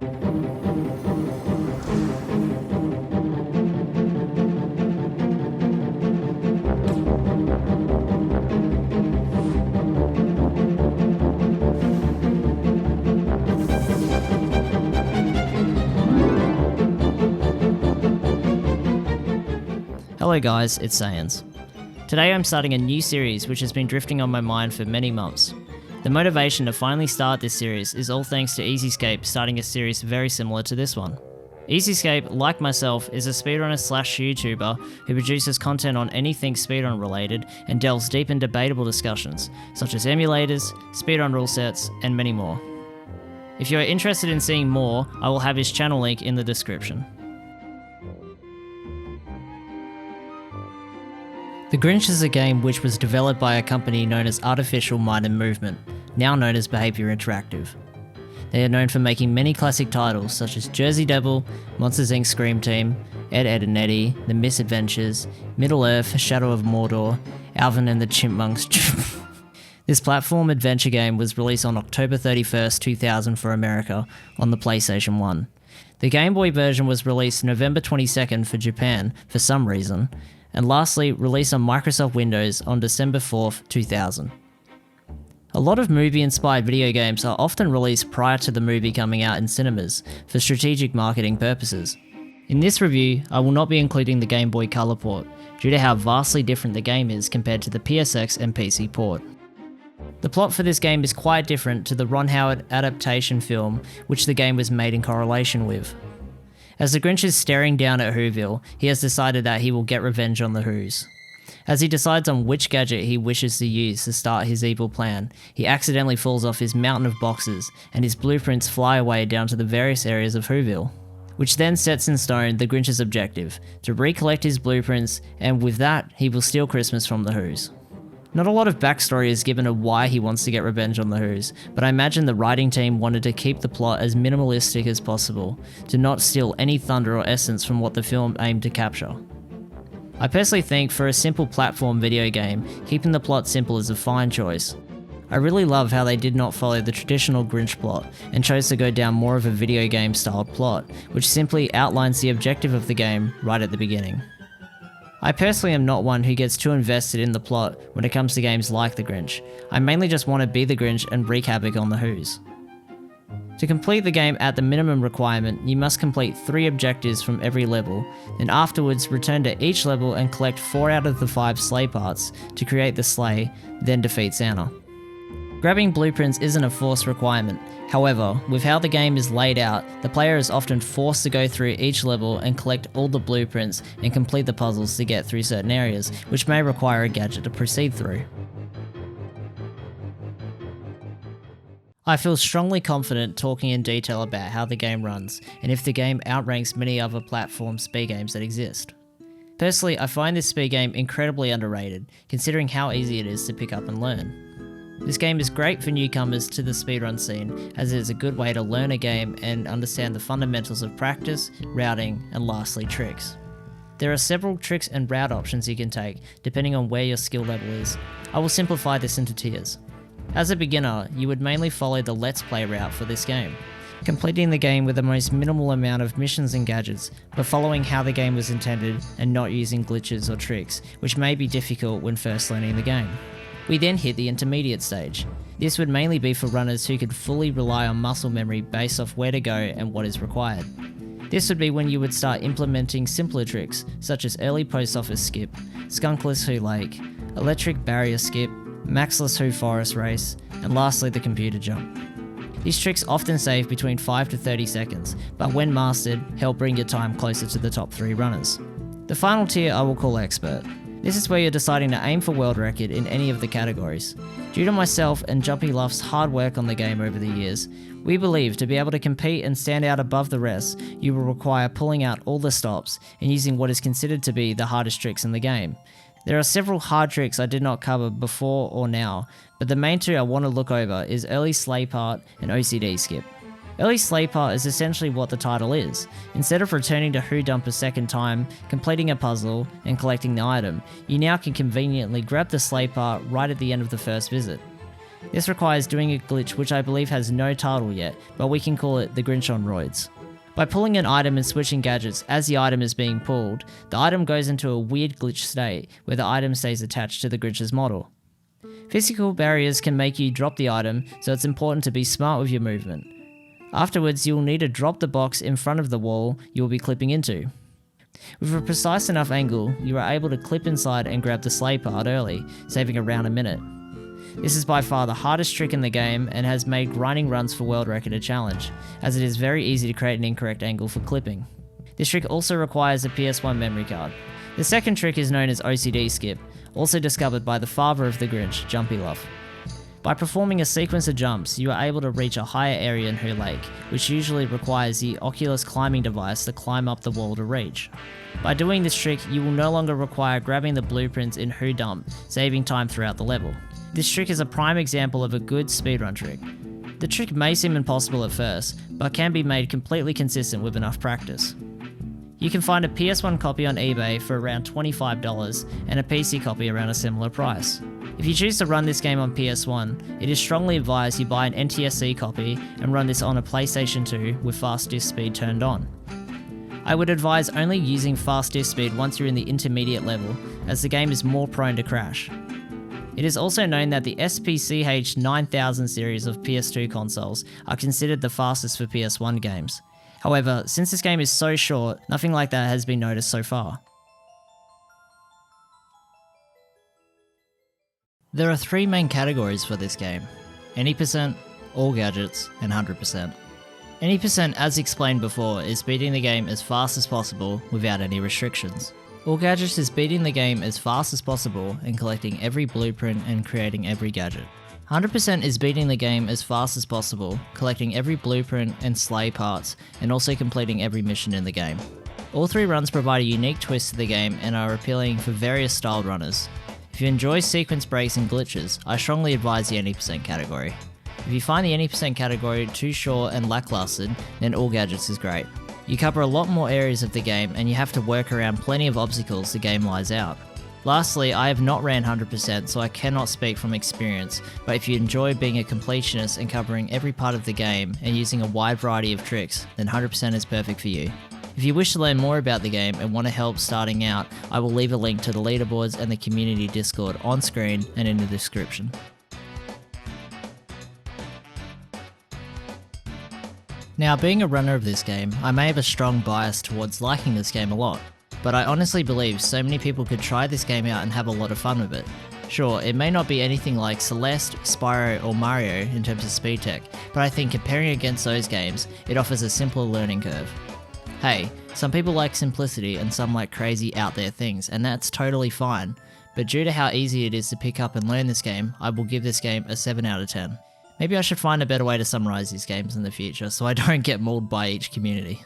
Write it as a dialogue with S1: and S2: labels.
S1: Hello guys, it's Saiyanz. Today I'm starting a new series which has been drifting on my mind for many months. The motivation to finally start this series is all thanks to Easyscape starting a series very similar to this one. Easyscape, like myself, is a speedrunner slash YouTuber who produces content on anything speedrun related and delves deep in debatable discussions, such as emulators, speedrun rule sets, and many more. If you are interested in seeing more, I will have his channel link in the description. The Grinch is a game which was developed by a company known as Artificial Mind and Movement, now known as Behaviour Interactive. They are known for making many classic titles such as Jersey Devil, Monsters Inc. Scream Team, Ed, Ed and Eddie, The Misadventures, Middle-earth, Shadow of Mordor, Alvin and the Chipmunks. This platform adventure game was released on October 31st, 2000 for America on the PlayStation 1. The Game Boy version was released November 22nd for Japan for some reason, and lastly released on Microsoft Windows on December 4th, 2000. A lot of movie-inspired video games are often released prior to the movie coming out in cinemas for strategic marketing purposes. In this review, I will not be including the Game Boy Color port, due to how vastly different the game is compared to the PSX and PC port. The plot for this game is quite different to the Ron Howard adaptation film which the game was made in correlation with. As the Grinch is staring down at Whoville, he has decided that he will get revenge on the Whos. As he decides on which gadget he wishes to use to start his evil plan, he accidentally falls off his mountain of boxes and his blueprints fly away down to the various areas of Whoville, which then sets in stone the Grinch's objective, to recollect his blueprints, and with that, he will steal Christmas from the Whos. Not a lot of backstory is given of why he wants to get revenge on the Whos, but I imagine the writing team wanted to keep the plot as minimalistic as possible, to not steal any thunder or essence from what the film aimed to capture. I personally think for a simple platform video game, keeping the plot simple is a fine choice. I really love how they did not follow the traditional Grinch plot and chose to go down more of a video game styled plot, which simply outlines the objective of the game right at the beginning. I personally am not one who gets too invested in the plot when it comes to games like The Grinch. I mainly just want to be the Grinch and wreak havoc on the Whos. To complete the game at the minimum requirement, you must complete 3 objectives from every level, and afterwards return to each level and collect 4 out of the 5 sleigh parts to create the sleigh, then defeat Santa. Grabbing blueprints isn't a forced requirement. However, with how the game is laid out, the player is often forced to go through each level and collect all the blueprints and complete the puzzles to get through certain areas, which may require a gadget to proceed through. I feel strongly confident talking in detail about how the game runs, and if the game outranks many other platform speed games that exist. Personally, I find this speed game incredibly underrated, considering how easy it is to pick up and learn. This game is great for newcomers to the speedrun scene, as it is a good way to learn a game and understand the fundamentals of practice, routing, and lastly tricks. There are several tricks and route options you can take, depending on where your skill level is. I will simplify this into tiers. As a beginner, you would mainly follow the Let's Play route for this game, completing the game with the most minimal amount of missions and gadgets, but following how the game was intended and not using glitches or tricks, which may be difficult when first learning the game. We then hit the intermediate stage. This would mainly be for runners who could fully rely on muscle memory based off where to go and what is required. This would be when you would start implementing simpler tricks, such as early post office skip, skunkless Who Lake, electric barrier skip, maxless Who Forest race, and lastly the computer jump. These tricks often save between 5 to 30 seconds, but when mastered, help bring your time closer to the top 3 runners. The final tier I will call Expert. This is where you're deciding to aim for world record in any of the categories. Due to myself and Jumpyluff's hard work on the game over the years, we believe to be able to compete and stand out above the rest, you will require pulling out all the stops and using what is considered to be the hardest tricks in the game. There are several hard tricks I did not cover before or now, but the main 2 I want to look over is early sleigh part and OCD skip. Early sleigh part is essentially what the title is. Instead of returning to Who Dump a second time, completing a puzzle, and collecting the item, you now can conveniently grab the sleigh part right at the end of the first visit. This requires doing a glitch which I believe has no title yet, but we can call it the Grinch on roids. By pulling an item and switching gadgets as the item is being pulled, the item goes into a weird glitch state where the item stays attached to the Grinch's model. Physical barriers can make you drop the item, so it's important to be smart with your movement. Afterwards, you will need to drop the box in front of the wall you will be clipping into. With a precise enough angle, you are able to clip inside and grab the sleigh part early, saving around a minute. This is by far the hardest trick in the game and has made grinding runs for world record a challenge, as it is very easy to create an incorrect angle for clipping. This trick also requires a PS1 memory card. The second trick is known as OCD skip, also discovered by the father of the Grinch, Jumpyluff. By performing a sequence of jumps, you are able to reach a higher area in Who Lake, which usually requires the Oculus climbing device to climb up the wall to reach. By doing this trick, you will no longer require grabbing the blueprints in Who Dump, saving time throughout the level. This trick is a prime example of a good speedrun trick. The trick may seem impossible at first, but can be made completely consistent with enough practice. You can find a PS1 copy on eBay for around $25 and a PC copy around a similar price. If you choose to run this game on PS1, it is strongly advised you buy an NTSC copy and run this on a PlayStation 2 with fast disk speed turned on. I would advise only using fast disk speed once you're in the intermediate level, as the game is more prone to crash. It is also known that the SPCH 9000 series of PS2 consoles are considered the fastest for PS1 games. However, since this game is so short, nothing like that has been noticed so far. There are three main categories for this game: any percent, all gadgets, and 100%. Any percent, as explained before, is beating the game as fast as possible without any restrictions. All gadgets is beating the game as fast as possible and collecting every blueprint and creating every gadget. 100% is beating the game as fast as possible, collecting every blueprint and sleigh parts, and also completing every mission in the game. All three runs provide a unique twist to the game and are appealing for various styled runners. If you enjoy sequence breaks and glitches, I strongly advise the any percent category. If you find the any percent category too short and lackluster, then all gadgets is great. You cover a lot more areas of the game and you have to work around plenty of obstacles the game lies out. Lastly, I have not ran 100%, so I cannot speak from experience, but if you enjoy being a completionist and covering every part of the game and using a wide variety of tricks, then 100% is perfect for you. If you wish to learn more about the game and want to help starting out, I will leave a link to the leaderboards and the community Discord on screen and in the description. Now, being a runner of this game, I may have a strong bias towards liking this game a lot, but I honestly believe so many people could try this game out and have a lot of fun with it. Sure, it may not be anything like Celeste, Spyro or Mario in terms of speed tech, but I think comparing against those games, it offers a simpler learning curve. Hey, some people like simplicity and some like crazy out there things, and that's totally fine, but due to how easy it is to pick up and learn this game, I will give this game a 7 out of 10. Maybe I should find a better way to summarize these games in the future so I don't get mauled by each community.